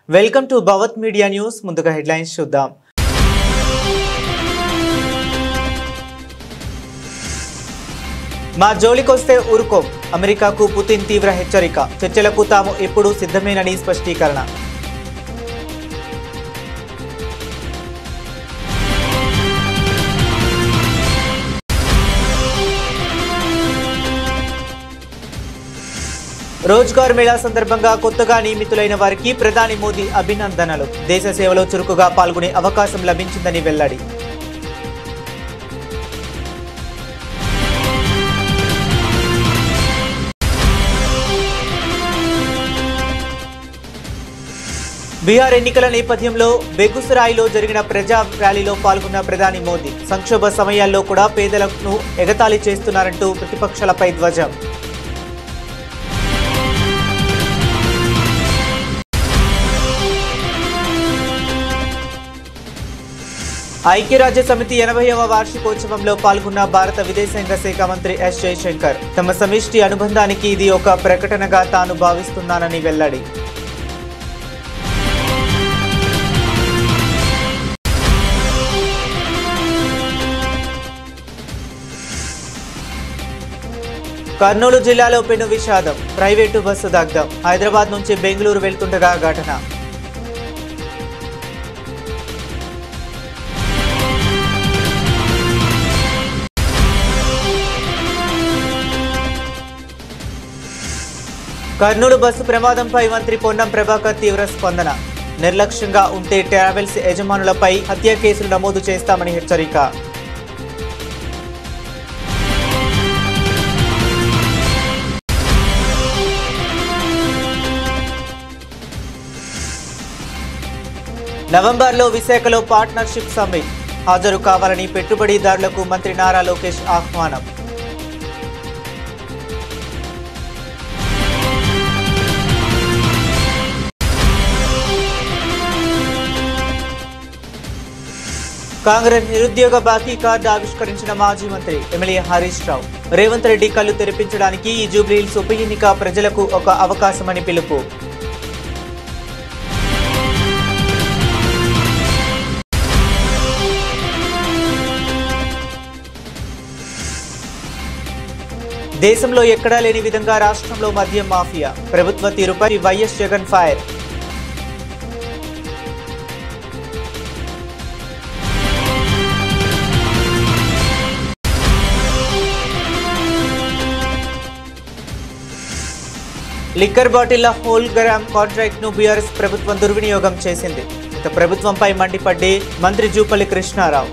Welcome to Bhavat media news. ముందుగా headlines చూద్దాం. మా జోలికొస్తే ఊరుకోం, అమెరికాకు పుతిన్ తీవ్ర హెచ్చరిక. చర్చలకు తాము ఎప్పుడూ సిద్ధమేనని స్పష్టీకరణ. రోజ్గార్ మేళా సందర్భంగా కొత్తగా నియమితులైన వారికి ప్రధాని మోదీ అభినందనలు. దేశ సేవలో చురుకుగా పాల్గొనే అవకాశం లభించిందని వెల్లడి. బీహార్ ఎన్నికల నేపథ్యంలో బెగుసరాయిలో జరిగిన ప్రజా ర్యాలీలో పాల్గొన్న ప్రధాని మోదీ సంక్షోభ సమయాల్లో కూడా పేదలను ఎగతాళి చేస్తున్నారంటూ ప్రతిపక్షాలపై ధ్వజం. ఐక్యరాజ్య సమితి 80వ వార్షికోత్సవంలో పాల్గొన్న భారత విదేశాంగ శాఖ మంత్రి ఎస్ జయశంకర్ తమ సమిష్టి అనుబంధానికి ఇది ఒక ప్రకటనగా తాను భావిస్తున్నానని వెల్లడి. కర్నూలు జిల్లాలో పెను విషాదం. ప్రైవేటు బస్సు దగ్ధం. హైదరాబాద్ నుంచి బెంగళూరు వెళ్తుండగా ఘటన. కర్నూలు బస్సు ప్రమాదంపై మంత్రి పొన్నం ప్రభాకర్ తీవ్ర స్పందన. నిర్లక్ష్యంగా ఉంటే ట్రావెల్స్ యజమానులపై హత్య కేసులు నమోదు చేస్తామని హెచ్చరిక. నవంబర్లో విశాఖలో పార్ట్నర్షిప్ సమ్మిట్ హాజరు కావాలని పెట్టుబడిదారులకు మంత్రి నారా లోకేష్ ఆహ్వానం. కాంగ్రెస్ నిరుద్యోగ బాకీ కార్డు ఆవిష్కరించిన మాజీ మంత్రి ఎమ్మెల్యే హరీష్ రావు. రేవంత్ రెడ్డి కళ్ళు తెరిపించడానికి ఈ జూబ్లీహిల్స్ ఉప ఎన్నిక ప్రజలకు ఒక అవకాశమని పిలుపు. దేశంలో ఎక్కడా లేని విధంగా రాష్ట్రంలో మద్యం మాఫియా. ప్రభుత్వ తీరుపై వైఎస్ జగన్ ఫైర్. లిక్కర్ బాటిళ్ల హోల్గ్రామ్ కాంట్రాక్ట్ ను బీఆర్ఎస్ ప్రభుత్వం దుర్వినియోగం చేసింది. గత ప్రభుత్వంపై మండిపడ్డే మంత్రి జూపల్లి కృష్ణారావు.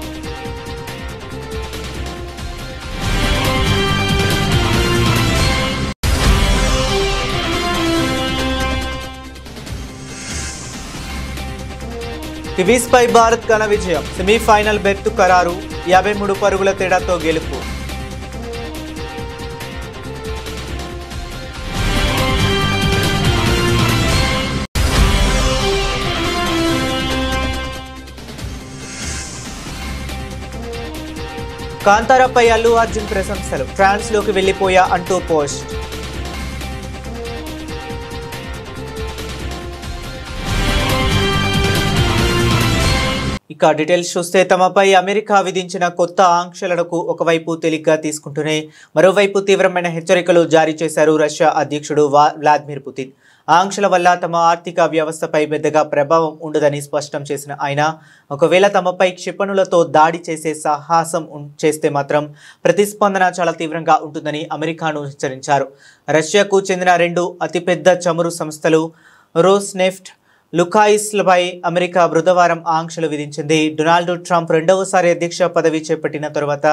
కివీస్ పై భారత్ ఘన విజయం. సెమీఫైనల్ బెర్త్ ఖరారు. 53 పరుగుల తేడాతో గెలుపు. కాంతారాపై అల్లు అర్జున్ ప్రశంసలు. ఫ్రాన్స్ లోకి వెళ్లిపోయా అంటూ పోస్ట్. ఇక డీటెయిల్స్ చూస్తే తమపై అమెరికా విధించిన కొత్త ఆంక్షలకు ఒకవైపు తేలిగ్గా తీసుకుంటూనే మరోవైపు తీవ్రమైన హెచ్చరికలు జారీ చేశారు రష్యా అధ్యక్షుడు వ్లాదిమిర్ పుతిన్. ఆంక్షల వల్ల తమ ఆర్థిక వ్యవస్థపై పెద్దగా ప్రభావం ఉండదని స్పష్టం చేసిన ఆయన ఒకవేళ తమపై క్షిపణులతో దాడి చేసే సాహసం చేస్తే మాత్రం ప్రతిస్పందన చాలా తీవ్రంగా ఉంటుందని అమెరికాను హెచ్చరించారు. రష్యాకు చెందిన 2 అతిపెద్ద చమురు సంస్థలు రోస్నెఫ్ట్, లుకాయిస్లపై అమెరికా బుధవారం ఆంక్షలు విధించింది. డొనాల్డ్ ట్రంప్ రెండవసారి అధ్యక్ష పదవి చేపట్టిన తర్వాత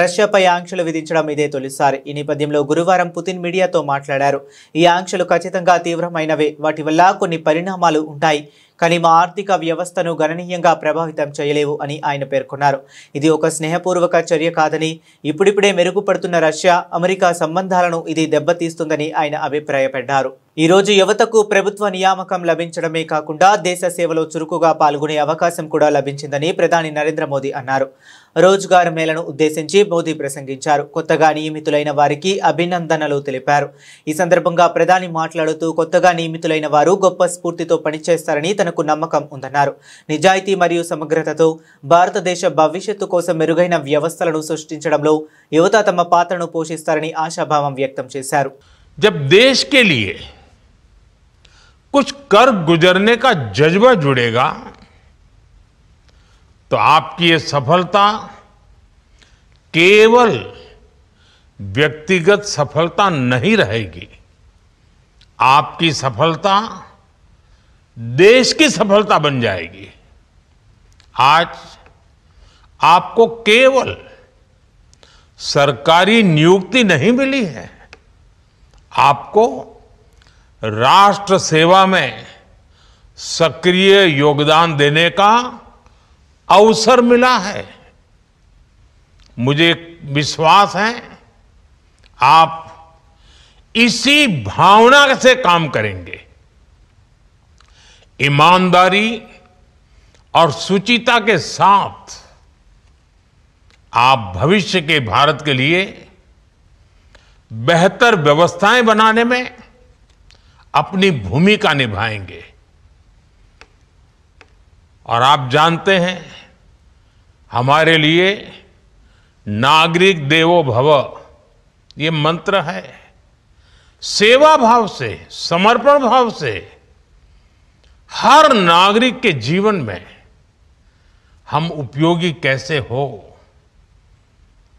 రష్యాపై ఆంక్షలు విధించడం ఇదే తొలిసారి. ఈ నేపథ్యంలో గురువారం పుతిన్ మీడియాతో మాట్లాడారు. ఈ ఆంక్షలు ఖచ్చితంగా తీవ్రమైనవే, వాటి వల్ల కొన్ని పరిణామాలు ఉంటాయి, కానీ మా ఆర్థిక వ్యవస్థను గణనీయంగా ప్రభావితం చేయలేవు అని ఆయన పేర్కొన్నారు. ఇది ఒక స్నేహపూర్వక చర్య కాదని, ఇప్పుడిప్పుడే మెరుగుపడుతున్న రష్యా అమెరికా సంబంధాలను ఇది దెబ్బతీస్తుందని ఆయన అభిప్రాయపడ్డారు. ఈ రోజు యువతకు ప్రభుత్వ నియామకం లభించడమే కాకుండా దేశ సేవలో చురుకుగా పాల్గొనే అవకాశం కూడా లభించిందని ప్రధాని నరేంద్ర మోదీ అన్నారు. రోజ్గార్ మేళను ఉద్దేశించి మోదీ ప్రసంగించారు. కొత్తగా నియమితులైన వారికి అభినందనలు తెలిపారు. ఈ సందర్భంగా ప్రధాని మాట్లాడుతూ కొత్తగా నియమితులైన వారు గొప్ప స్ఫూర్తితో పనిచేస్తారని తనకు నమ్మకం ఉందన్నారు. నిజాయితీ మరియు సమగ్రతతో భారతదేశ భవిష్యత్తు కోసం మెరుగైన వ్యవస్థలను సృష్టించడంలో యువత తమ పాత్రను పోషిస్తారని ఆశాభావం వ్యక్తం చేశారు. जब देश के लिए कुछ कर गुजरने का जज्बा जुड़ेगा तो आपकी ये सफलता केवल व्यक्तिगत सफलता नहीं रहेगी, आपकी सफलता देश की सफलता बन जाएगी। आज आपको केवल सरकारी नियुक्ति नहीं मिली है, आपको राष्ट्र सेवा में सक्रिय योगदान देने का अवसर मिला है। मुझे विश्वास है आप इसी भावना से काम करेंगे। ईमानदारी और शुचिता के साथ आप भविष्य के भारत के लिए बेहतर व्यवस्थाएं बनाने में अपनी भूमिका निभाएंगे। और आप जानते हैं हमारे लिए नागरिक देवो भव ये मंत्र है। सेवा भाव से, समर्पण भाव से हर नागरिक के जीवन में हम उपयोगी कैसे हो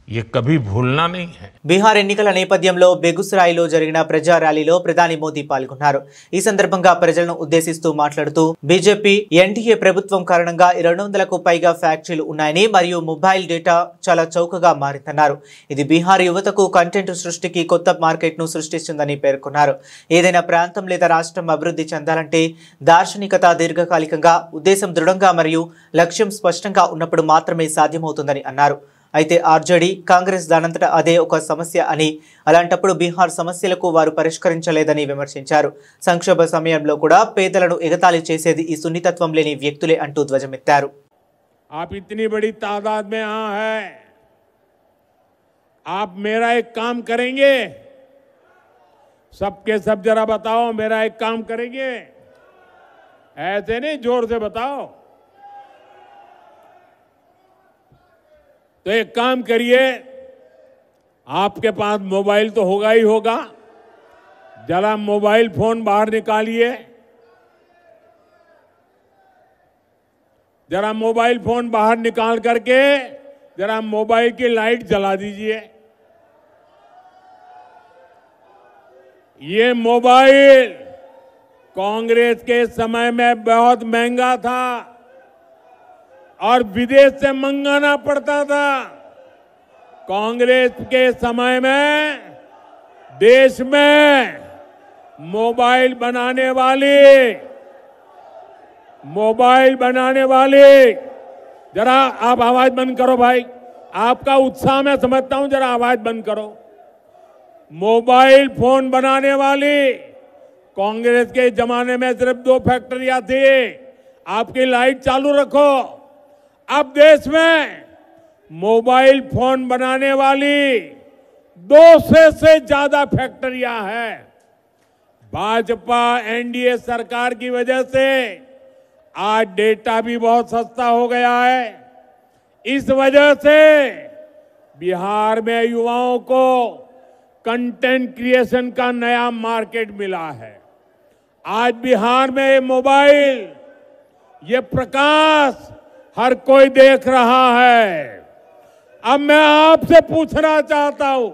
ये कभी भूलना नहीं है। బీహార్ ఎన్నికల నేపథ్యంలో బెగుసరాయిలో జరిగిన ప్రజా ర్యాలీలో ప్రధాని మోదీ పాల్గొన్నారు. ఈ సందర్భంగా ప్రజలను ఉద్దేశిస్తూ మాట్లాడుతూ బీజేపీ ఎన్డీఏ ప్రభుత్వం కారణంగా 200కు పైగా ఫ్యాక్టరీలు ఉన్నాయని మరియు మొబైల్ డేటా చాలా చౌకగా మారిందన్నారు. ఇది బీహార్ యువతకు కంటెంట్ సృష్టికి కొత్త మార్కెట్ను సృష్టిస్తుందని పేర్కొన్నారు. ఏదైనా ప్రాంతం లేదా రాష్ట్రం అభివృద్ధి చెందాలంటే దార్శనికత, దీర్ఘకాలికంగా ఉద్దేశం దృఢంగా మరియు లక్ష్యం స్పష్టంగా ఉన్నప్పుడు మాత్రమే సాధ్యమవుతుందని అన్నారు. అయితే ఆర్జేడీ, కాంగ్రెస్ దానంతట అదే ఒక సమస్య అని, అలాంటప్పుడు బీహార్ సమస్యలకు వారు పరిష్కరించలేదని విమర్శించారు. సంక్షోభ సమయంలో కూడా పేదలను ఎగతాళి చేసేది ఈ సున్నితత్వం లేని వ్యక్తులే అంటూ ధ్వజమెత్తారు. आप इतनी बड़ी तादाद में यहाँ है, आप मेरा एक काम करेंगे? सबके सब जरा बताओ, मेरा एक काम करेंगे? ऐसे नहीं, जोर से बताओ। तो एक काम करिए, आपके पास मोबाइल तो होगा ही होगा, जरा मोबाइल फोन बाहर निकालिए, जरा मोबाइल फोन बाहर निकाल करके जरा मोबाइल की लाइट जला दीजिए। ये मोबाइल कांग्रेस के समय में बहुत महंगा था और विदेश से मंगाना पड़ता था। कांग्रेस के समय में देश में मोबाइल बनाने वाली जरा आप आवाज बंद करो भाई, आपका उत्साह मैं समझता हूं, जरा आवाज बंद करो। मोबाइल फोन बनाने वाली कांग्रेस के जमाने में सिर्फ 2 फैक्ट्रियां थी। आपकी लाइट चालू रखो। अब देश में मोबाइल फोन बनाने वाली 200 से ज्यादा फैक्ट्रियां हैं। भाजपा एनडीए सरकार की वजह से आज डेटा भी बहुत सस्ता हो गया है। इस वजह से बिहार में युवाओं को कंटेंट क्रिएशन का नया मार्केट मिला है। आज बिहार में मोबाइल, ये प्रकाश हर कोई देख रहा है। अब मैं आपसे पूछना चाहता हूं,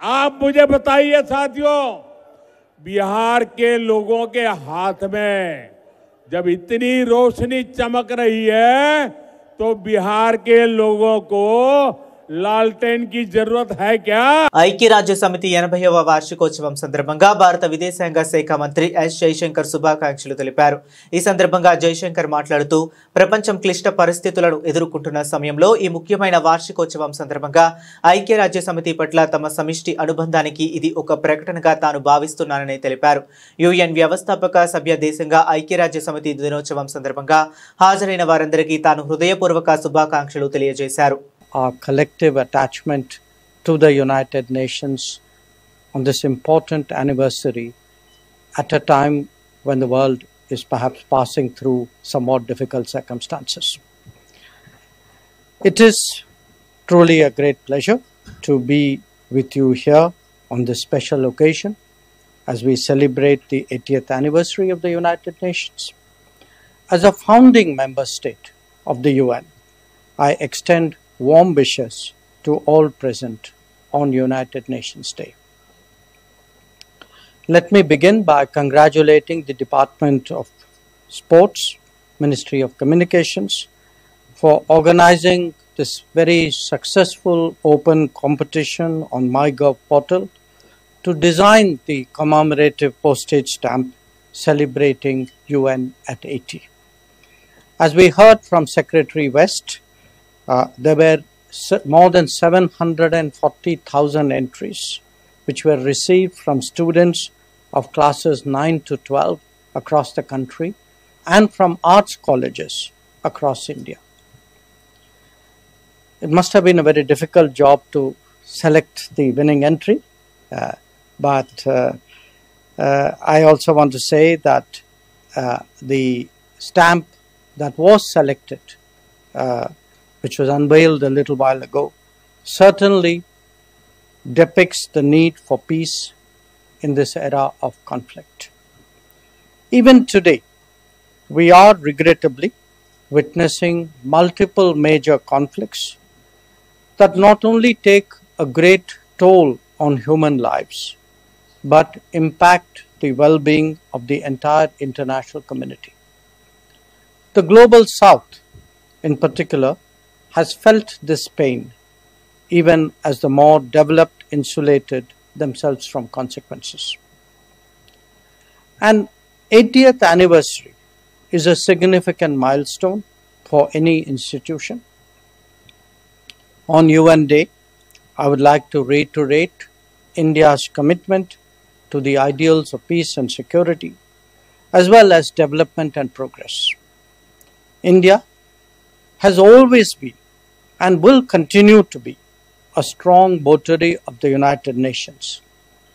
आप मुझे बताइए साथियों, बिहार के लोगों के हाथ में जब इतनी रोशनी चमक रही है तो बिहार के लोगों को लालटेन की जरूरत है क्या? ఐక్యరాజ్య సమితి 80వ వార్షికోత్సవం సందర్భంగా భారత విదేశాంగ శాఖ మంత్రి ఎస్ జైశంకర్ శుభాకాంక్షలు తెలిపారు. ఈ సందర్భంగా జైశంకర్ మాట్లాడుతూ ప్రపంచం క్లిష్ట పరిస్థితులను ఎదుర్కొంటున్న సమయంలో ఈ ముఖ్యమైన వార్షికోత్సవం సందర్భంగా ఐక్యరాజ్య సమితి పట్ల తమ సమిష్టి అనుబంధానికి ఇది ఒక ప్రకటనగా తాను భావిస్తున్నానని తెలిపారు. యుఎన్ వ్యవస్థాపక సభ్య దేశంగా ఐక్యరాజ్య సమితి దినోత్సవం సందర్భంగా హాజరైన వారందరికీ తాను హృదయపూర్వక శుభాకాంక్షలు తెలియజేశారు. our collective attachment to the United Nations on this important anniversary at a time when the world is perhaps passing through somewhat difficult circumstances. It is truly a great pleasure to be with you here on this special occasion as we celebrate the 80th anniversary of the United Nations. As a founding member state of the UN, I extend warm wishes to all present on United Nations Day. Let me begin by congratulating the Department of Sports, Ministry of Communications, for organizing this very successful open competition on MyGov portal to design the commemorative postage stamp celebrating UN at 80. As we heard from Secretary West, there were more than 740,000 entries which were received from students of classes 9 to 12 across the country and from arts colleges across India. It must have been a very difficult job to select the winning entry, but I also want to say that the stamp that was selected, which was unveiled a little while ago, certainly depicts the need for peace in this era of conflict. Even today, we are regrettably witnessing multiple major conflicts that not only take a great toll on human lives, but impact the well-being of the entire international community. The Global South, in particular, has felt this pain, even as the more developed insulated themselves from consequences. An 80th anniversary is a significant milestone for any institution. On UN Day, I would like to reiterate India's commitment to the ideals of peace and security, as well as development and progress. India has always been and will continue to be a strong votary of the United Nations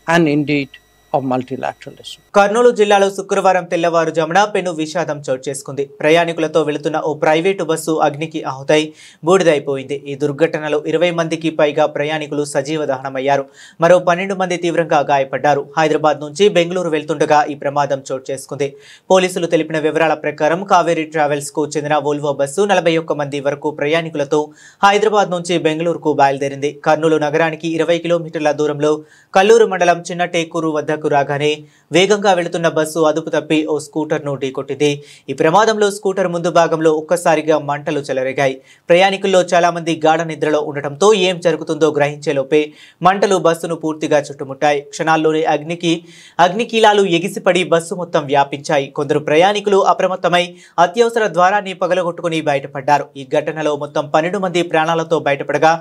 and indeed of multilateralism. Kurnool జిల్లాలో శుక్రవారం తెల్లవారుజామున పెను విషాదం చోటు చేసుకుంది. ప్రయాణికులతో వెళుతున్న ఓ private bus అగ్నికి ఆహుతై బూడిదైపోయింది. ఈ దుర్ఘటనలో 20 మందికి పైగా ప్రయాణికులు సజీవ దహనమయ్యారు. మరో 12 మంది తీవ్రంగా గాయపడ్డారు. హైదరాబాద్ నుంచి బెంగళూరు వెళ్తుండగా ఈ ప్రమాదం చోటు చేసుకుంది. పోలీసులు తెలిపిన వివరాల ప్రకారం కావేరీ ట్రావెల్స్ కు చెందిన వోల్వో బస్సు 41 మంది వరకు ప్రయాణికులతో హైదరాబాద్ నుంచి బెంగళూరుకు బయలుదేరింది. కర్నూలు నగరానికి 20 కిలోమీటర్ల దూరంలో కల్లూరు మండలం చిన్న టేకూరు వద్దకు రాగానే వేగంగా వెళుతున్న బస్సు అదుపు తప్పి ఓ స్కూటర్ను ఢీకొట్టింది. ఈ ప్రమాదంలో స్కూటర్ ముందు భాగంలో ఒక్కసారిగా మంటలు చెలరేగాయి. ప్రయాణికుల్లో చాలా మంది గాఢ నిద్రలో ఉండటంతో ఏం జరుగుతుందో గ్రహించేలోపే మంటలు బస్సును పూర్తిగా చుట్టుముట్టాయి. క్షణాల్లోనే అగ్నికీలాలు ఎగిసిపడి బస్సు మొత్తం వ్యాపించాయి. కొందరు ప్రయాణికులు అప్రమత్తమై అత్యవసర ద్వారాన్ని పగలగొట్టుకుని బయటపడ్డారు. ఈ ఘటనలో మొత్తం 12 మంది ప్రాణాలతో బయటపడగా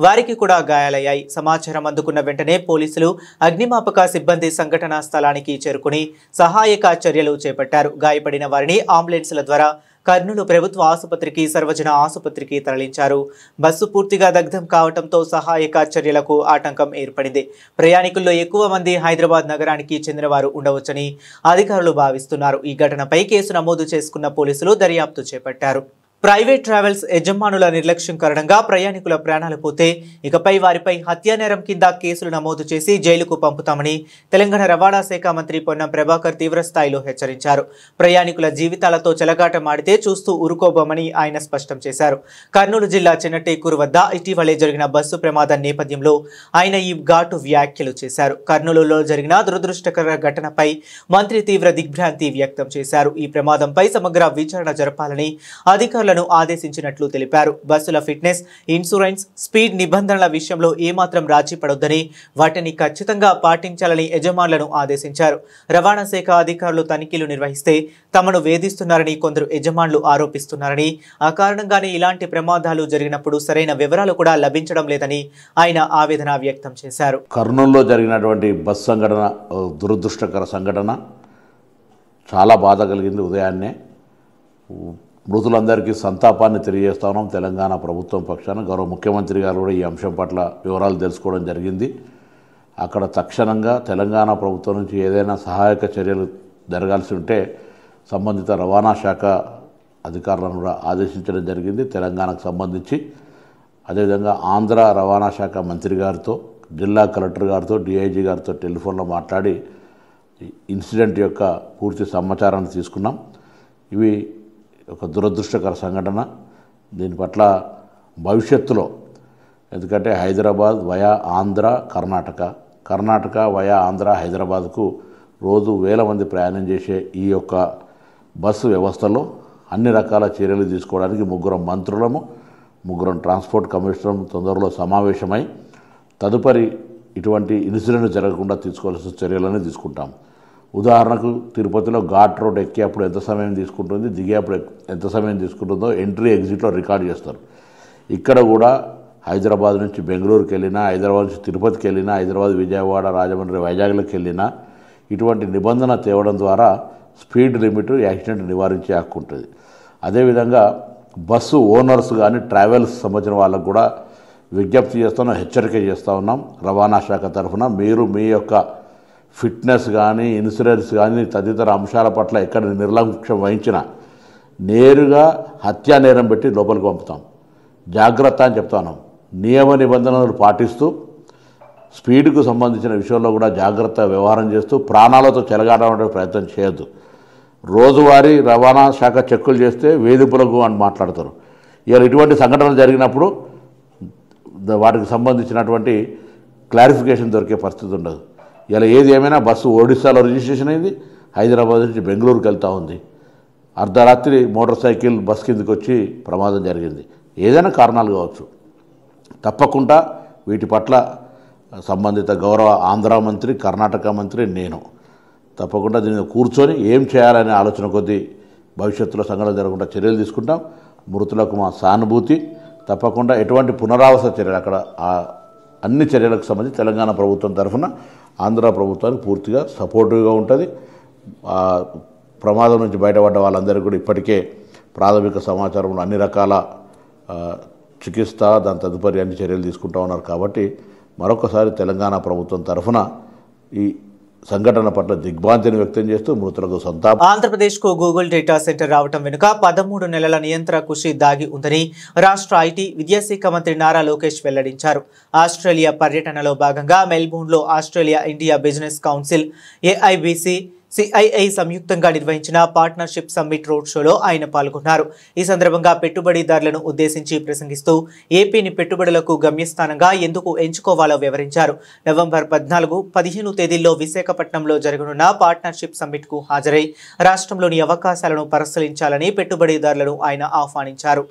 వారికి కూడా గాయాలయ్యాయి. సమాచారం అందుకున్న వెంటనే పోలీసులు, అగ్నిమాపక సిబ్బంది సంఘటనా స్థలానికి చేరుకుని సహాయక చర్యలు చేపట్టారు. గాయపడిన వారిని అంబులెన్స్ల ద్వారా కర్నూలు ప్రభుత్వ ఆసుపత్రికి, సర్వజన ఆసుపత్రికి తరలించారు. బస్సు పూర్తిగా దగ్ధం కావడంతో సహాయక చర్యలకు ఆటంకం ఏర్పడింది. ప్రయాణికుల్లో ఎక్కువ మంది హైదరాబాద్ నగరానికి చెందినవారు ఉండవచ్చని అధికారులు భావిస్తున్నారు. ఈ ఘటనపై కేసు నమోదు చేసుకున్న పోలీసులు దర్యాప్తు చేపట్టారు. ప్రైవేట్ ట్రావెల్స్ యజమానుల నిర్లక్ష్యం కారణంగా ప్రయాణికుల ప్రాణాలు పోతే ఇకపై వారిపై హత్యానేరం కింద కేసులు నమోదు చేసి జైలుకు పంపుతామని తెలంగాణ రవాణా శాఖ మంత్రి పొన్నం ప్రభాకర్ తీవ్రస్థాయిలో హెచ్చరించారు. ప్రయాణికుల జీవితాలతో చెలగాటమాడితే చూస్తూ ఊరుకోబోమని ఆయన స్పష్టం చేశారు. కర్నూలు జిల్లా చిన్నటేకూరు వద్ద ఇటీవలే జరిగిన బస్సు ప్రమాదం నేపథ్యంలో ఆయన ఈ ఘాటు వ్యాఖ్యలు చేశారు. కర్నూలులో జరిగిన దురదృష్టకర ఘటనపై మంత్రి తీవ్ర దిగ్భ్రాంతి వ్యక్తం చేశారు. ఈ ప్రమాదంపై సమగ్ర విచారణ జరపాలని అధికారులు ఆదేశించినట్లు తెలిపారు. బస్సుల ఫిట్నెస్, ఇన్సూరెన్స్, స్పీడ్ నిబంధనల విషయంలో ఏమాత్రం రాజీ పడొద్దని, వాటిని ఖచ్చితంగా పాటించాలని యజమానులను ఆదేశించారు. రవాణా శాఖ అధికారులు తనిఖీలు నిర్వహిస్తే తమను వేధిస్తున్నారని కొందరు యజమానులు ఆరోపిస్తున్నారని, ఆ కారణంగానే ఇలాంటి ప్రమాదాలు జరిగినప్పుడు సరైన వివరాలు కూడా లభించడం లేదని ఆయన ఆవేదన వ్యక్తం చేశారు. కర్నూలులో జరిగినటువంటి బస్ సంఘటన దురదృష్టకర సంఘటన చాలా బాధ కలిగింది. ఉదయాన్నే మృతులందరికీ సంతాపాన్ని తెలియజేస్తా ఉన్నాం. తెలంగాణ ప్రభుత్వం పక్షాన గౌరవ ముఖ్యమంత్రి గారు కూడా ఈ అంశం పట్ల వివరాలు తెలుసుకోవడం జరిగింది. అక్కడ తక్షణంగా తెలంగాణ ప్రభుత్వం నుంచి ఏదైనా సహాయక చర్యలు జరగాల్సి ఉంటే సంబంధిత రవాణా శాఖ అధికారులను కూడా ఆదేశించడం జరిగింది. తెలంగాణకు సంబంధించి అదేవిధంగా ఆంధ్ర రవాణా శాఖ మంత్రి గారితో, జిల్లా కలెక్టర్ గారితో, డిఐజీ గారితో టెలిఫోన్లో మాట్లాడి ఇన్సిడెంట్ యొక్క పూర్తి సమాచారాన్ని తీసుకున్నాం. ఇవి ఒక దురదృష్టకర సంఘటన. దీని పట్ల భవిష్యత్తులో, ఎందుకంటే హైదరాబాద్ వయా ఆంధ్ర, కర్ణాటక వయా ఆంధ్ర, హైదరాబాద్కు రోజు వేల మంది ప్రయాణం చేసే ఈ యొక్క బస్సు వ్యవస్థలో అన్ని రకాల చర్యలు తీసుకోవడానికి ముగ్గురం ట్రాన్స్పోర్ట్ కమిషనర్ తొందరలో సమావేశమై తదుపరి ఇటువంటి ఇన్సిడెంట్ జరగకుండా తీసుకోవాల్సిన చర్యలను తీసుకుంటాం. ఉదాహరణకు తిరుపతిలో ఘాట్ రోడ్ ఎక్కేప్పుడు ఎంత సమయం తీసుకుంటుంది, దిగేప్పుడు ఎంత సమయం తీసుకుంటుందో ఎంట్రీ ఎగ్జిట్లో రికార్డ్ చేస్తారు. ఇక్కడ కూడా హైదరాబాద్ నుంచి బెంగళూరుకి వెళ్ళినా, హైదరాబాద్ నుంచి తిరుపతికి వెళ్ళినా, హైదరాబాద్ విజయవాడ, రాజమండ్రి, వైజాగ్లోకి వెళ్ళినా ఇటువంటి నిబంధన తేవడం ద్వారా స్పీడ్ లిమిట్, యాక్సిడెంట్ నివారించే హక్కు ఉంటుంది. అదేవిధంగా బస్సు ఓనర్స్ కానీ ట్రావెల్స్ సంబంధించిన వాళ్ళకు కూడా విజ్ఞప్తి చేస్తున్నాం, హెచ్చరిక చేస్తూ ఉన్నాం. రవాణా శాఖ తరఫున మీరు మీ యొక్క ఫిట్నెస్ కానీ, ఇన్సూరెన్స్ కానీ తదితర అంశాల పట్ల ఎక్కడ నిర్లక్ష్యం వహించినా నేరుగా హత్యా నేరం పెట్టి లోపలికి పంపుతాం. జాగ్రత్త అని చెప్తా ఉన్నాం. నియమ నిబంధనలు పాటిస్తూ స్పీడ్కు సంబంధించిన విషయంలో కూడా జాగ్రత్త వ్యవహారం చేస్తూ ప్రాణాలతో చెలగాటం ప్రయత్నం చేయొద్దు. రోజువారీ రవాణా శాఖ చెక్కులు చేస్తే వేధింపులకు అని మాట్లాడతారు. ఇలా ఇటువంటి సంఘటనలు జరిగినప్పుడు వాటికి సంబంధించినటువంటి క్లారిఫికేషన్ దొరికే పరిస్థితి ఉండదు. ఇలా ఏది ఏమైనా బస్సు ఒడిశాలో రిజిస్ట్రేషన్ అయింది, హైదరాబాద్ నుంచి బెంగళూరుకి వెళ్తూ ఉంది. అర్ధరాత్రి మోటార్ సైకిల్ బస్ కిందకి వచ్చి ప్రమాదం జరిగింది. ఏదైనా కారణాలు కావచ్చు. తప్పకుండా వీటి పట్ల సంబంధిత గౌరవ ఆంధ్ర మంత్రి, కర్ణాటక మంత్రి, నేను తప్పకుండా దీన్ని కూర్చొని ఏం చేయాలనే ఆలోచన కొద్దీ భవిష్యత్తులో సంఘటన జరగకుండా చర్యలు తీసుకుంటాం. మృతులకు మా సానుభూతి. తప్పకుండా ఎటువంటి పునరావాస చర్యలు అక్కడ అన్ని చర్యలకు సంబంధించి తెలంగాణ ప్రభుత్వం తరఫున ఆంధ్ర ప్రభుత్వానికి పూర్తిగా సపోర్టివ్గా ఉంటుంది. ప్రమాదం నుంచి బయటపడ్డ వాళ్ళందరికీ కూడా ఇప్పటికే ప్రాథమిక సమాచారంలో అన్ని రకాల చికిత్స, దాని తదుపరి అన్ని చర్యలు తీసుకుంటూ ఉన్నారు. కాబట్టి మరొకసారి తెలంగాణ ప్రభుత్వం తరఫున ఈ సంఘటన పట్ల దిగ్భ్రాంతిని వ్యక్తం చేస్తూ మృతులకు సంతాపం. ఆంధ్రప్రదేశ్కు గూగుల్ డేటా సెంటర్ రావడం వెనుక 13 నెలల నియంత్రణ కృషి దాగి ఉందని రాష్ట్ర ఐటీ విద్యాశాఖ మంత్రి నారా లోకేష్ వెల్లడించారు. ఆస్ట్రేలియా పర్యటనలో భాగంగా మెల్బోర్న్లో Australia India business council, AIBC, CII సంయుక్తంగా నిర్వహించిన పార్ట్నర్షిప్ సమ్మిట్ రోడ్ షోలో ఆయన పాల్గొన్నారు. ఈ సందర్భంగా పెట్టుబడిదారులను ఉద్దేశించి ప్రసంగిస్తూ ఏపీని పెట్టుబడులకు గమ్యస్థానంగా ఎందుకు ఎంచుకోవాలో వివరించారు. నవంబర్ 14, 15 తేదీల్లో విశాఖపట్నంలో జరగనున్న పార్ట్నర్షిప్ సమ్మిట్కు హాజరై రాష్ట్రంలోని అవకాశాలను పరిశీలించాలని పెట్టుబడిదారులను ఆయన ఆహ్వానించారు.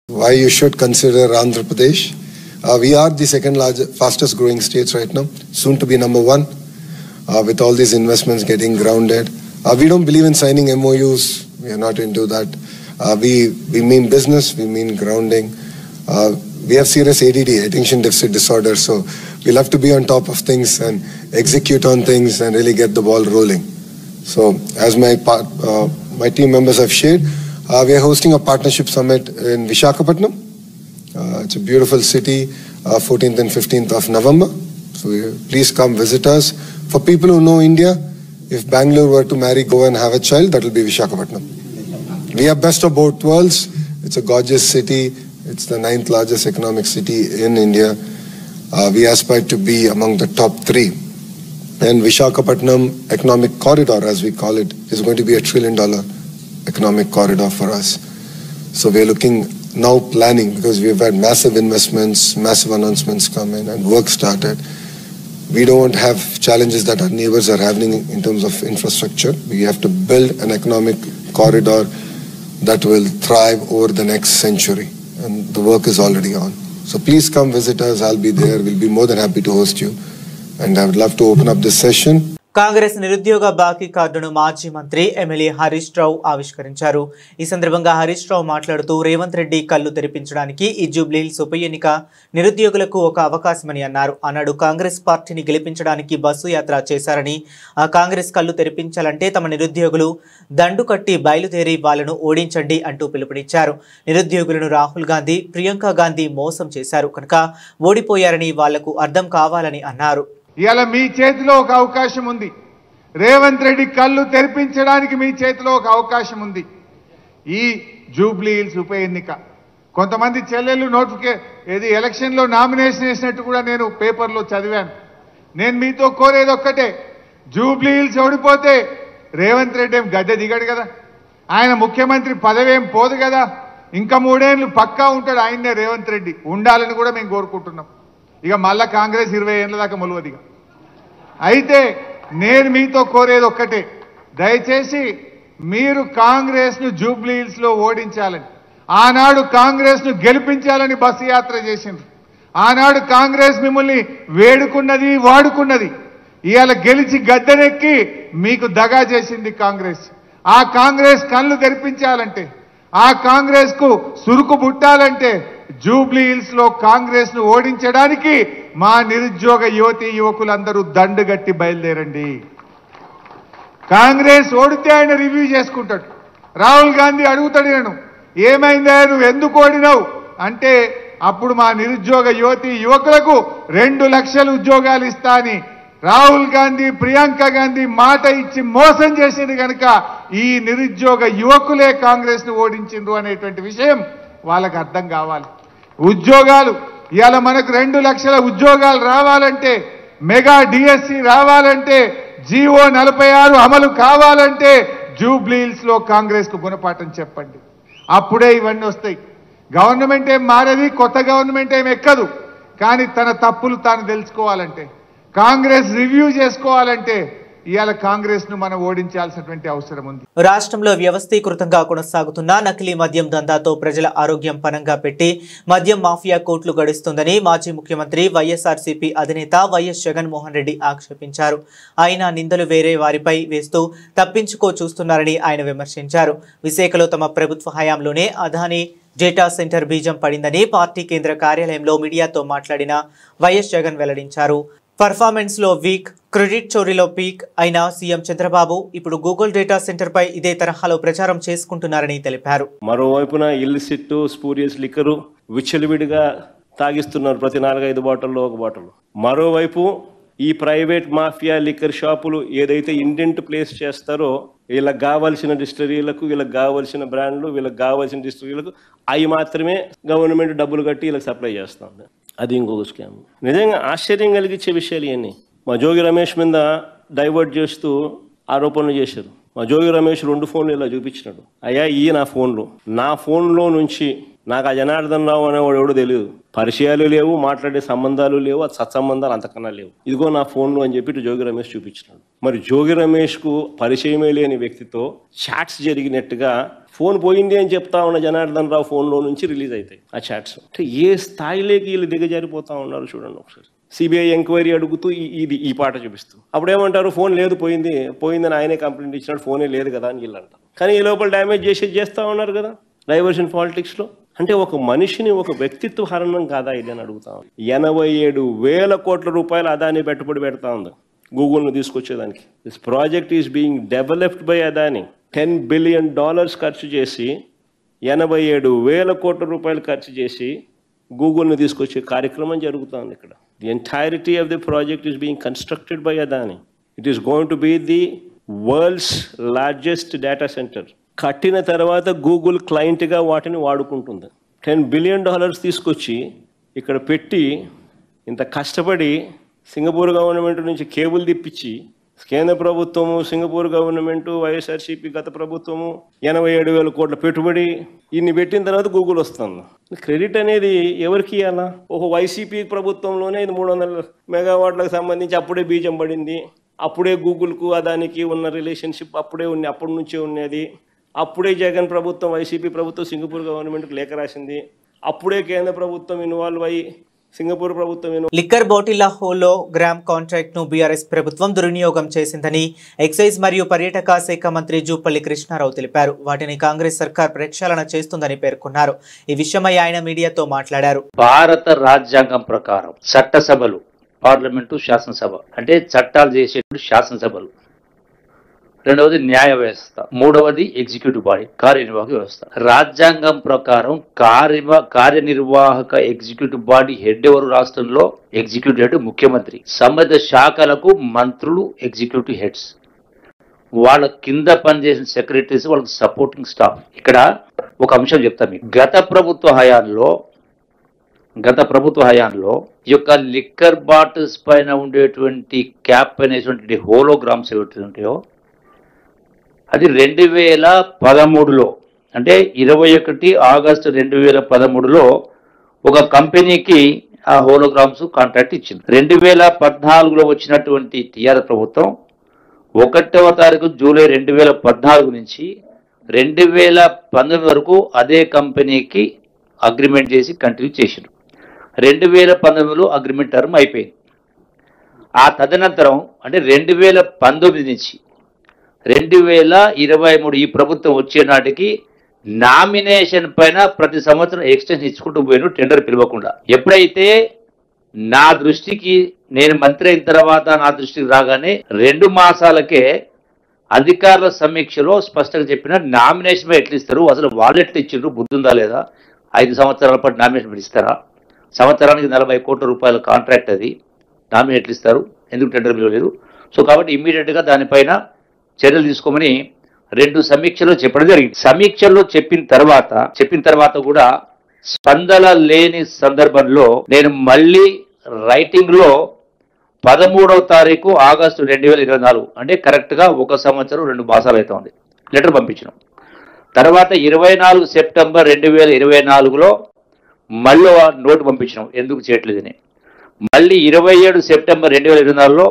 Why you should consider Andhra Pradesh? We are the second largest, fastest growing states right now, soon to be number 1. With all these investments getting grounded, we don't believe in signing MOUs. We are not into that. We mean business. We mean grounding. We have serious ADD, attention deficit disorder. So we love to be on top of things and execute on things and really get the ball rolling. So as my team members have shared, we are hosting a partnership summit in Visakhapatnam. It's a beautiful city. 14th and 15th of November. So please come visit us. For people who know India, if Bangalore were to marry Goa and have a child, that will be Visakhapatnam. We have best of both worlds. It's a gorgeous city. It's the 9th largest economic city in India. We aspire to be among the top 3. And Visakhapatnam economic corridor, as we call it, is going to be $1 trillion economic corridor for us. So we are looking now planning, because we have had massive investments, massive announcements come in and work started. We don't have challenges that our neighbors are having in terms of infrastructure. We have to build an economic corridor that will thrive over the next century. And the work is already on. So please come visit us. I'll be there. We'll be more than happy to host you. And I would love to open up this session. Congress నిరుద్యోగ బాకీ కార్డును మాజీ మంత్రి MLA Harish Rao ఆవిష్కరించారు. ఈ సందర్భంగా హరీష్ రావు మాట్లాడుతూ రేవంత్ రెడ్డి కళ్ళు తెరిపించడానికి ఈ జూబ్లీహిల్స్ ఉప ఎన్నిక నిరుద్యోగులకు ఒక అవకాశమని అన్నారు. ఆనాడు కాంగ్రెస్ పార్టీని గెలిపించడానికి బస్సు యాత్ర చేశారని, ఆ కాంగ్రెస్ కళ్ళు తెరిపించాలంటే తమ నిరుద్యోగులు దండు కట్టి బయలుదేరి వాళ్లను ఓడించండి అంటూ పిలుపునిచ్చారు. నిరుద్యోగులను రాహుల్ గాంధీ, ప్రియాంక గాంధీ మోసం చేశారు కనుక ఓడిపోయారని వాళ్లకు అర్థం కావాలని అన్నారు. ఇవాళ మీ చేతిలో ఒక అవకాశం ఉంది. రేవంత్ రెడ్డి కళ్ళు తెరిపించడానికి మీ చేతిలో ఒక అవకాశం ఉంది. ఈ జూబ్లీహిల్స్ ఉప ఎన్నిక కొంతమంది చెల్లెళ్ళు ఎలక్షన్లో నామినేషన్ వేసినట్టు కూడా నేను పేపర్లో చదివాను. నేను మీతో కోరేది ఒక్కటే, జూబ్లీహిల్స్ ఓడిపోతే రేవంత్ రెడ్డి ఏం గద్దె దిగడు కదా, ఆయన ముఖ్యమంత్రి పదవేం పోదు కదా, ఇంకా 3 ఏళ్ళు పక్కా ఉంటాడు ఆయన్నే రేవంత్ రెడ్డి, ఉండాలని కూడా మేము కోరుకుంటున్నాం. ఇక మళ్ళా కాంగ్రెస్ 20 ఏళ్ళ దాకా మొలవదిగా. అయితే నేను మీతో కోరేది ఒక్కటే, దయచేసి మీరు కాంగ్రెస్ను జూబ్లీహిల్స్లో ఓడించాలని, ఆనాడు కాంగ్రెస్ను గెలిపించాలని బస్సు యాత్ర చేసిండ్రు. ఆనాడు కాంగ్రెస్ మిమ్మల్ని వేడుకున్నది, వాడుకున్నది. ఇవాళ గెలిచి గద్దెనెక్కి మీకు దగా చేసింది కాంగ్రెస్. ఆ కాంగ్రెస్ కళ్ళు తెరిపించాలంటే, ఆ కాంగ్రెస్ కు సురుకు బుట్టాలంటే జూబ్లీహిల్స్ లో కాంగ్రెస్ ను ఓడించడానికి మా నిరుద్యోగ యువతి యువకులందరూ దండుగట్టి బయలుదేరండి. కాంగ్రెస్ ఓడితే ఆయన రివ్యూ చేసుకుంటాడు. రాహుల్ గాంధీ అడుగుతాడు, నేను ఏమైందా, నువ్వు ఎందుకు ఓడినావు అంటే అప్పుడు మా నిరుద్యోగ యువతి యువకులకు 2 లక్షల ఉద్యోగాలు ఇస్తా అని రాహుల్ గాంధీ, ప్రియాంక గాంధీ మాట ఇచ్చి మోసం చేసింది కనుక ఈ నిరుద్యోగ యువకులే కాంగ్రెస్ ను ఓడించిండ్రు అనేటువంటి విషయం వాళ్ళకి అర్థం కావాలి. ఉద్యోగాలు ఇవాళ మనకు 2 లక్షల ఉద్యోగాలు రావాలంటే, మెగా డిఎస్సి రావాలంటే, జీవో 46 అమలు కావాలంటే జూబ్లీహిల్స్ లో కాంగ్రెస్ కు గుణపాఠం చెప్పండి. అప్పుడే ఇవన్నీ వస్తాయి. గవర్నమెంట్ ఏం మారేది, కొత్త గవర్నమెంట్ ఏం ఎక్కదు. కానీ తన తప్పులు తాను తెలుసుకోవాలంటే, కాంగ్రెస్ రివ్యూ చేసుకోవాలంటే ఇవాళ కాంగ్రెస్ ను మనం ఓడించాల్సినటువంటి అవసరం ఉంది. రాష్ట్రంలో వ్యవస్థీకృతంగా కొనసాగుతున్న నకిలీ మద్యం దందాతో ప్రజల ఆరోగ్యం పనంగా పెట్టి మద్యం మాఫియా కోట్లు గడిస్తుందని మాజీ ముఖ్యమంత్రి వైఎస్ఆర్సీపీ అధినేత వైఎస్ జగన్మోహన్ రెడ్డి ఆక్షేపించారు. ఆయన నిందలు వేరే వారిపై వేస్తూ తప్పించుకో చూస్తున్నారని ఆయన విమర్శించారు. విశాఖలో తమ ప్రభుత్వ హయాంలోనే అదానీ డేటా సెంటర్ బీజం పడిందని పార్టీ కేంద్ర కార్యాలయంలో మీడియాతో మాట్లాడిన వైఎస్ జగన్ వెల్లడించారు. పర్ఫార్మెన్స్ లో వీక్, క్రెడిట్ చోరీలో పీక్ అయిన సీఎం చంద్రబాబు ఇప్పుడు గూగుల్ డేటా సెంటర్ పై ఇదే తరహాలో ప్రచారం చేసుకుంటున్నారని తెలిపారు. మరోవైపున ఇల్లిసిట్, స్పూరియస్ లిక్కరు విచ్చలవిడిగా తాగిస్తున్నారు, ప్రతి 4-5 బాటిల్లో ఒక బాటిల్. మరోవైపు ఈ ప్రైవేట్ మాఫియా లిక్కర్ షాపులు ఏదైతే ఇండెంట్ ప్లేస్ చేస్తారో వీళ్ళకి కావాల్సిన డిస్టరీలకు, వీళ్ళకి కావాల్సిన బ్రాండ్లు, వీళ్ళకి కావాల్సిన డిస్టరీలకు అవి మాత్రమే గవర్నమెంట్ డబ్బులు కట్టి వీళ్ళకి సప్లై చేస్తుంది. అది ఇంకొక స్కామ్. నిజంగా ఆశ్చర్యం కలిగించే విషయాలు ఇవన్నీ. మా జోగి రమేష్ మీద డైవర్ట్ చేస్తూ ఆరోపణలు చేశారు. మా జోగి రమేష్ 2 ఫోన్లు ఇలా చూపించినాడు. అయ్యా ఈ నా ఫోన్లో నుంచి నాకు ఆ జనార్దన్ రావు అనేవాడు ఎవడో తెలియదు, పరిచయాలు లేవు, మాట్లాడే సంబంధాలు లేవు, అది సత్సంబంధాలు అంతకన్నా లేవు, ఇదిగో నా ఫోన్లో అని చెప్పి జోగి రమేష్ చూపించినాడు. మరి జోగి రమేష్కు పరిచయమే లేని వ్యక్తితో చాట్స్ జరిగినట్టుగా ఫోన్ పోయింది అని చెప్తా ఉన్న జనార్దన్ రావు ఫోన్లో నుంచి రిలీజ్ అవుతాయి ఆ చాట్స్. అంటే ఏ స్థాయిలోకి వీళ్ళు దిగజారిపోతా ఉన్నారు చూడండి ఒకసారి. సిబిఐ ఎంక్వైరీ అడుగుతూ ఈ పాట చూపిస్తూ అప్పుడు ఏమంటారు, ఫోన్ లేదు, పోయిందని ఆయనే కంప్లైంట్ ఇచ్చినాడు, ఫోనే లేదు కదా అని వీళ్ళు అంటారు. కానీ ఈ లోపల డ్యామేజ్ చేస్తూ ఉన్నారు కదా డైవర్షన్ పాలిటిక్స్లో. అంటే ఒక మనిషిని, ఒక వ్యక్తిత్వ హరణం కాదా ఇది అని అడుగుతా ఉంది. 87,000 కోట్ల రూపాయలు అదానీ పెట్టుబడి పెడతా ఉంది గూగుల్ను తీసుకొచ్చేదానికి. This project is being developed by Adani. $10 billion ఖర్చు చేసి 87,000 కోట్ల రూపాయలు ఖర్చు చేసి గూగుల్ని తీసుకొచ్చే కార్యక్రమం జరుగుతుంది ఇక్కడ. The entirety of the project is being constructed by Adani. It is going to be the world's largest data centre. కట్టిన తర్వాత గూగుల్ క్లయింట్గా వాటిని వాడుకుంటుంది. $10 బిలియన్ తీసుకొచ్చి ఇక్కడ పెట్టి ఇంత కష్టపడి సింగపూర్ గవర్నమెంట్ నుంచి కేబుల్ తిప్పించి కేంద్ర ప్రభుత్వము, సింగపూర్ గవర్నమెంటు, వైఎస్ఆర్సీపీ గత ప్రభుత్వము 87,000 కోట్ల పెట్టుబడి ఇన్ని పెట్టిన తర్వాత గూగుల్ వస్తుంది. క్రెడిట్ అనేది ఎవరికి ఇవ్వాలా? ఒక వైసీపీ ప్రభుత్వంలోనే ఇది 300 మెగావాట్లకు సంబంధించి అప్పుడే బీజం పడింది, అప్పుడే గూగుల్కు అదానికి ఉన్న రిలేషన్షిప్ అప్పటి నుంచే ఉన్నది. అప్పుడే జగన్ ప్రభుత్వం, వైసీపీ ప్రభుత్వం సింగపూర్ గవర్నమెంట్కి లేఖ రాసింది. అప్పుడే కేంద్ర ప్రభుత్వం ఇన్వాల్వ్ అయ్యి సింగపూర్ ప్రభుత్వం లిక్కర్ బాటిళ్ల హోలో గ్రామ్ కాంట్రాక్ట్ ను బీఆర్ఎస్ ప్రభుత్వం దుర్వినియోగం చేసిందని ఎక్సైజ్ మరియు పర్యాటక శాఖ మంత్రి జూపల్లి కృష్ణారావు తెలిపారు. వాటిని కాంగ్రెస్ సర్కార్ ప్రక్షాళన చేస్తుందని పేర్కొన్నారు. ఈ విషయమై ఆయన మీడియాతో మాట్లాడారు. భారత రాజ్యాంగం ప్రకారం చట్టసభలు, పార్లమెంటు, శాసనసభ అంటే చట్టాలు చేసేటువంటి శాసనసభలు, రెండవది న్యాయ వ్యవస్థ, మూడవది ఎగ్జిక్యూటివ్ బాడీ కార్యనిర్వాహక వ్యవస్థ. రాజ్యాంగం ప్రకారం కార్యనిర్వాహక ఎగ్జిక్యూటివ్ బాడీ హెడ్ ఎవరు? రాష్ట్రంలో ఎగ్జిక్యూటివ్ హెడ్ ముఖ్యమంత్రి. సంబంధిత శాఖలకు మంత్రులు ఎగ్జిక్యూటివ్ హెడ్స్, వాళ్ళ కింద పనిచేసిన సెక్రటరీస్, వాళ్ళకి సపోర్టింగ్ స్టాఫ్. ఇక్కడ ఒక అంశం చెప్తాను మీకు. గత ప్రభుత్వ హయాంలో ఈ యొక్క లిక్కర్ బాటిల్స్ పైన ఉండేటువంటి క్యాప్ అనేటువంటి హోలోగ్రామ్స్ ఏవైతే ఉంటాయో అది 2013లో అంటే 21 ఆగస్టు 2013లో ఒక కంపెనీకి ఆ హోలోగ్రామ్స్ కాంట్రాక్ట్ ఇచ్చింది. 2014లో వచ్చినటువంటి టీఆర్ఎస్ ప్రభుత్వం 1వ తారీఖు జూలై 2014 నుంచి 2019 వరకు అదే కంపెనీకి అగ్రిమెంట్ చేసి కంటిన్యూ చేసిండ్రు. 2019లో అగ్రిమెంట్ టర్మ్ అయిపోయింది. ఆ తదనంతరం అంటే 2019 నుంచి 2023 ఈ ప్రభుత్వం వచ్చే నాటికి నామినేషన్ పైన ప్రతి సంవత్సరం ఎక్స్టెన్షన్ ఇచ్చుకుంటూ పోయిన టెండర్ పిలవకుండా. ఎప్పుడైతే నా దృష్టికి, నేను మంత్రి అయిన తర్వాత నా దృష్టికి రాగానే 2 మాసాలకే అధికారుల సమీక్షలో స్పష్టంగా చెప్పిన నామినేషన్ ఎట్లా ఇస్తారు, అసలు వాళ్ళు ఎట్లా ఇచ్చిండ్రు, బుద్ధి ఉందా లేదా, 5 సంవత్సరాల పాటు నామినేషన్ ఇస్తారా, సంవత్సరానికి 40 కోట్ల రూపాయల కాంట్రాక్ట్, అది నామినేట్లు ఇస్తారు, ఎందుకు టెండర్ పిలవలేదు? సో కాబట్టి ఇమ్మీడియట్గా దానిపైన చర్యలు తీసుకోమని 2 సమీక్షలు చెప్పడం జరిగింది. సమీక్షల్లో చెప్పిన తర్వాత కూడా స్పందన లేని సందర్భంలో నేను మళ్ళీ రైటింగ్ లో 13వ తారీఖు ఆగస్టు 2024 అంటే కరెక్ట్ గా 1 సంవత్సరం 2 మాసాలు అవుతుంది లెటర్ పంపించినాం. తర్వాత 24 సెప్టెంబర్ 2024లో మళ్ళీ నోటు పంపించినాం ఎందుకు చేయట్లేదని. మళ్ళీ 27 సెప్టెంబర్ 2024లో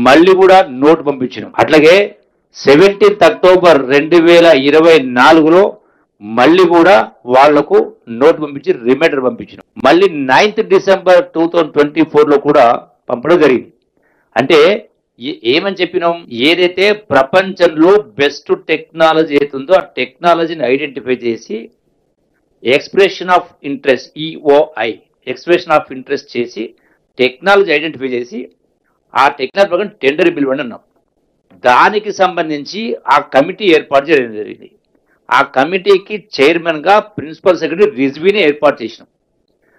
మళ్ళీ కూడా నోటు పంపించినాం. అట్లాగే 17 అక్టోబర్ 2024లో మళ్ళీ కూడా వాళ్లకు నోట్ పంపించి రిమైండర్ పంపించినాం. మళ్ళీ 9th డిసెంబర్ 2024లో కూడా పంపడం జరిగింది. అంటే ఏమని చెప్పినాం, ఏదైతే ప్రపంచంలో బెస్ట్ టెక్నాలజీ అవుతుందో ఆ టెక్నాలజీని ఐడెంటిఫై చేసి expression of interest, EOI expression of interest చేసి టెక్నాలజీ ఐడెంటిఫై చేసి ఆ టెక్నాలజీ ప్రకారం టెండర్ పిలవండి అన్నాం. దానికి సంబంధించి ఆ కమిటీ ఏర్పాటు చేయడం జరిగింది. ఆ కమిటీకి చైర్మన్ గా ప్రిన్సిపల్ సెక్రటరీ రిజ్వీని ఏర్పాటు చేసినాం.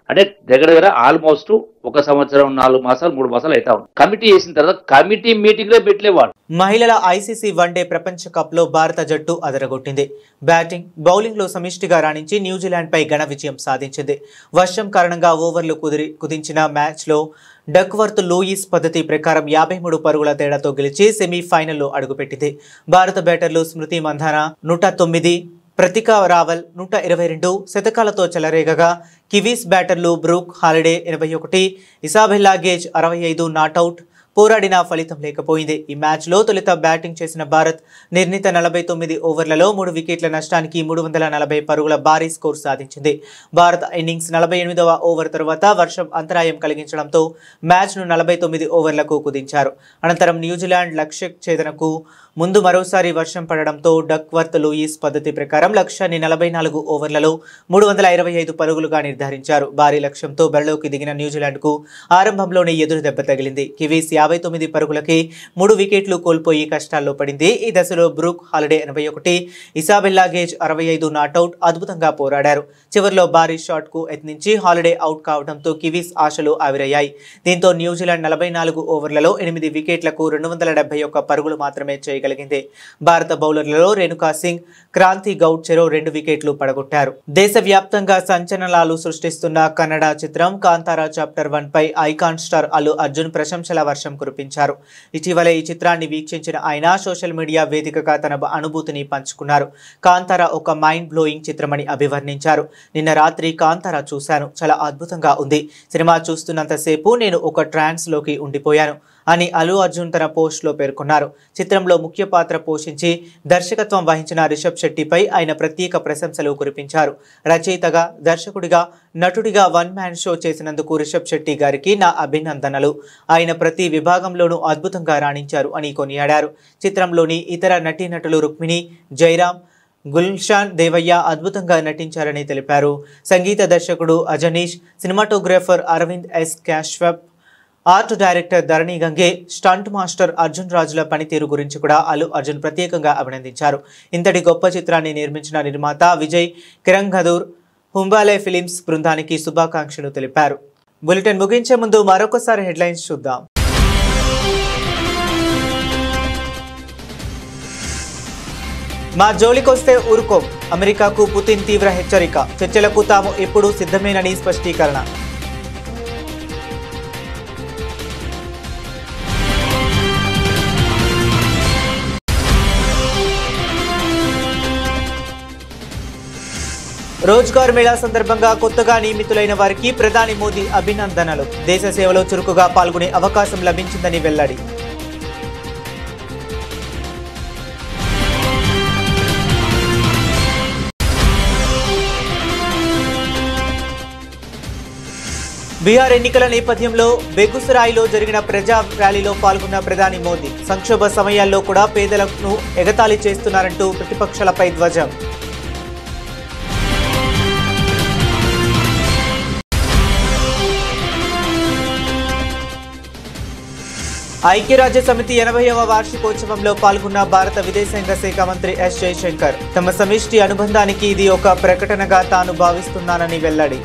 అంటే దగ్గర ఆల్మోస్ట్ 1 సంవత్సరం 4 మాసాలు 3 మాసాలు అవుతా ఉంది. కమిటీ చేసిన తర్వాత కమిటీ మీటింగ్ లో పెట్టలేవాడు. మహిళల ఐసీసీ వన్డే ప్రపంచ కప్ లో భారత జట్టు అదరగొట్టింది. బ్యాటింగ్, బౌలింగ్ లో సమిష్టిగా రాణించి న్యూజిలాండ్ పై ఘన విజయం సాధించింది. వర్షం కారణంగా ఓవర్లు కుదించిన మ్యాచ్ లో డక్వర్త్ లూయిస్ పద్ధతి ప్రకారం 53 పరుగుల తేడాతో గెలిచి సెమీఫైనల్లో అడుగుపెట్టింది. భారత బ్యాటర్లు స్మృతి మంధాన 109, ప్రతికా రావల్ 122 శతకాలతో చెలరేగగా కివీస్ బ్యాటర్లు Brooke Halliday 81, Isabella Gaze 65 not out. పోరాడినా ఫలితం లేకపోయింది. ఈ మ్యాచ్లో తొలుత బ్యాటింగ్ చేసిన భారత్ నిర్ణీత 49 ఓవర్లలో 3 వికెట్ల నష్టానికి 340 పరుగుల భారీ స్కోర్ సాధించింది. భారత్ ఇన్నింగ్స్ 48వ ఓవర్ తర్వాత వర్షం అంతరాయం కలిగించడంతో మ్యాచ్ను 49 ఓవర్లకు కుదించారు. అనంతరం న్యూజిలాండ్ లక్ష్య ఛేదనకు ముందు మరోసారి వర్షం పడడంతో డక్వర్త్ లూయిస్ పద్ధతి ప్రకారం లక్ష్యాన్ని 44 ఓవర్లలో 325 పరుగులుగా నిర్ధారించారు. భారీ లక్ష్యంతో బరిలోకి దిగిన న్యూజిలాండ్కు ఆరంభంలోనే ఎదురు దెబ్బ తగిలింది. కివీస్ 59 పరుగులకి 3 వికెట్లు కోల్పోయి కష్టాల్లో పడింది. ఈ దశలో Brooke Halliday 81, Isabella Gaze 65 not out అద్భుతంగా పోరాడారు. చివరిలో భారీ షాట్ కు యత్నించి హాలిడే అవుట్ కావడంతో కివీస్ ఆశలు ఆవిరయ్యాయి. దీంతో న్యూజిలాండ్ 44 ఓవర్లలో 8 వికెట్లకు 271 పరుగులు మాత్రమే చేయగలిగింది. భారత బౌలర్లలో రేణుకా సింగ్, క్రాంతి గౌడ్ చెరో 2 వికెట్లు పడగొట్టారు. దేశవ్యాప్తంగా సంచలనాలు సృష్టిస్తున్న కన్నడ చిత్రం కాంతారా చాప్టర్ 1 పై ఐకాన్ స్టార్ అల్లు అర్జున్ ప్రశంసల వర్షం కురిపించారు. ఇటీవలే ఈ చిత్రాన్ని వీక్షించిన ఆయన సోషల్ మీడియా వేదికగా తన అనుభూతిని పంచుకున్నారు. కాంతారా ఒక మైండ్ బ్లోయింగ్ చిత్రమని అభివర్ణించారు. నిన్న రాత్రి కాంతారా చూశాను, చాలా అద్భుతంగా ఉంది. సినిమా చూస్తున్నంతసేపు నేను ఒక ట్రాన్స్ లోకి ఉండిపోయాను. అని అల్లు అర్జున్ తన పోస్టులో పేర్కొన్నారు. చిత్రంలో ముఖ్య పాత్ర పోషించి దర్శకత్వం వహించిన రిషబ్ శెట్టిపై ఆయన ప్రత్యేక ప్రశంసలు కురిపించారు. రచయితగా, దర్శకుడిగా, నటుడిగా వన్ మ్యాన్ షో చేసినందుకు రిషబ్ శెట్టి గారికి నా అభినందనలు. ఆయన ప్రతి విభాగంలోనూ అద్భుతంగా రాణించారు అని కొనియాడారు. చిత్రంలోని ఇతర నటీనటులు రుక్మిణి, జయరాం, గుల్షాన్ దేవయ్య అద్భుతంగా నటించారని తెలిపారు. సంగీత దర్శకుడు Ajaneesh, cinematographer Aravind S Kashyap, art director Dharani Gange, stunt master Arjun రాజుల పనితీరు గురించి కూడా అల్లు అర్జున్ ప్రత్యేకంగా అభినందించారు. ఇంతటి గొప్ప చిత్రాన్ని నిర్మించిన నిర్మాత విజయ్ కిరంగదూర్ హుంబాలే ఫిలిమ్స్ బృందానికి శుభాకాంక్షలు తెలిపారు. బులెటిన్ ముగించే ముందు మరొకసారి హెడ్లైన్స్ చూద్దాం. మా జోలికొస్తే ఊరుకోం, అమెరికాకు పుతిన్ తీవ్ర హెచ్చరిక. చర్చలకు తాము ఎప్పుడూ సిద్ధమేనని స్పష్టీకరణ. రోజ్గార్ మేళా సందర్భంగా కొత్తగా నియమితులైన వారికి ప్రధాని మోదీ అభినందనలు. దేశ సేవలో చురుకుగా పాల్గొనే అవకాశం లభించిందని వెల్లడి. బీహార్ ఎన్నికల నేపథ్యంలో బెగుసరాయిలో జరిగిన ప్రజా ర్యాలీలో పాల్గొన్న ప్రధాని మోదీ సంక్షోభ సమయాల్లో కూడా పేదలను ఎగతాళి చేస్తున్నారంటూ ప్రతిపక్షాలపై ధ్వజం. ఐక్యరాజ్య సమితి 80వ వార్షికోత్సవంలో పాల్గొన్న భారత విదేశాంగ శాఖ మంత్రి ఎస్ జయశంకర్ తమ సమిష్టి అనుబంధానికి ఇది ఒక ప్రకటనగా తాను భావిస్తున్నానని వెల్లడి.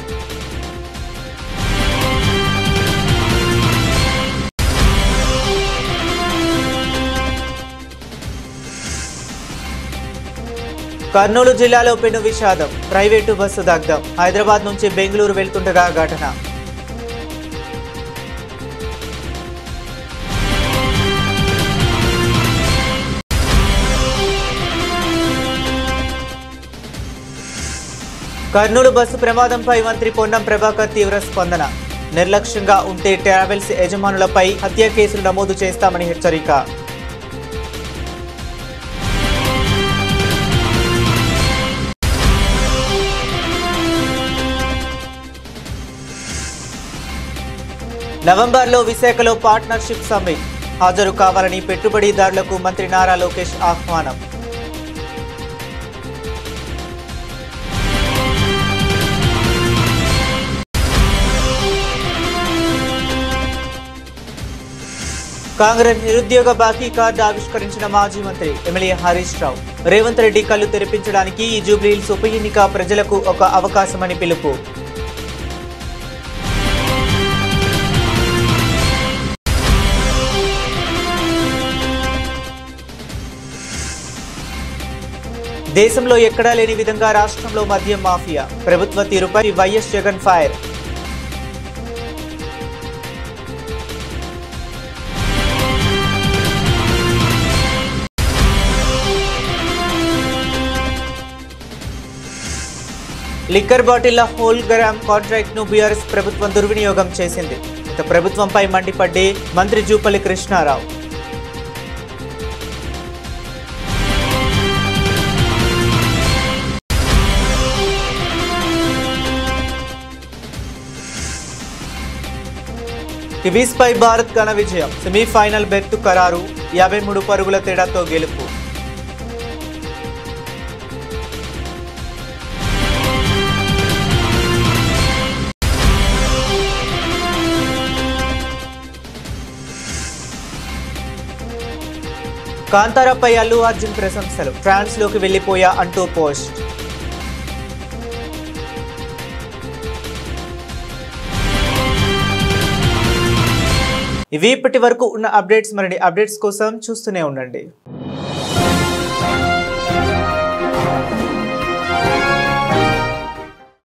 కర్నూలు జిల్లాలో పెను విషాదం, ప్రైవేటు బస్సు దగ్ధం. హైదరాబాద్ నుంచి బెంగళూరు వెళ్తుండగా ఘటన. కర్నూలు బస్సు ప్రమాదంపై మంత్రి పొన్నం ప్రభాకర్ తీవ్ర స్పందన. నిర్లక్ష్యంగా ఉంటే ట్రావెల్స్ యజమానులపై హత్య కేసులు నమోదు చేస్తామని హెచ్చరిక. నవంబర్లో విశాఖలో పార్ట్నర్షిప్ సమ్మిట్ హాజరు కావాలని పెట్టుబడిదారులకు మంత్రి నారా లోకేష్ ఆహ్వానం. కాంగ్రెస్ నిరుద్యోగ బాకీ కార్డు ఆవిష్కరించిన మాజీ మంత్రి ఎమ్మెల్యే హరీష్ రావు. రేవంత్ రెడ్డి కళ్లు తెరిపించడానికి ఈ జూబ్లీహిల్స్ ఉప ఎన్నిక ప్రజలకు ఒక అవకాశమని పిలుపు. దేశంలో ఎక్కడా లేని విధంగా రాష్ట్రంలో మద్యం మాఫియా. ప్రభుత్వ తీరుపై వైఎస్ జగన్ ఫైర్. లిక్కర్ బాటిళ్ల హోల్గ్రామ్ కాంట్రాక్ట్ ను బీఆర్ఎస్ ప్రభుత్వం దుర్వినియోగం చేసింది. గత ప్రభుత్వంపై మండిపడ్డే మంత్రి జూపల్లి కృష్ణారావు. కివీస్ పై భారత్ ఘన విజయం. సెమీఫైనల్ బెర్త్ ఖరారు. 53 పరుగుల తేడాతో గెలుపు. కాంతారాపై అల్లు అర్జున్ ప్రశంసలు. ఫ్రాన్స్ లోకి వెళ్లిపోయా అంటూ పోస్ట్. ఇవి ఇప్పటి వరకు ఉన్న అప్డేట్స్. మరిన్ని అప్డేట్స్ కోసం చూస్తూనే ఉండండి.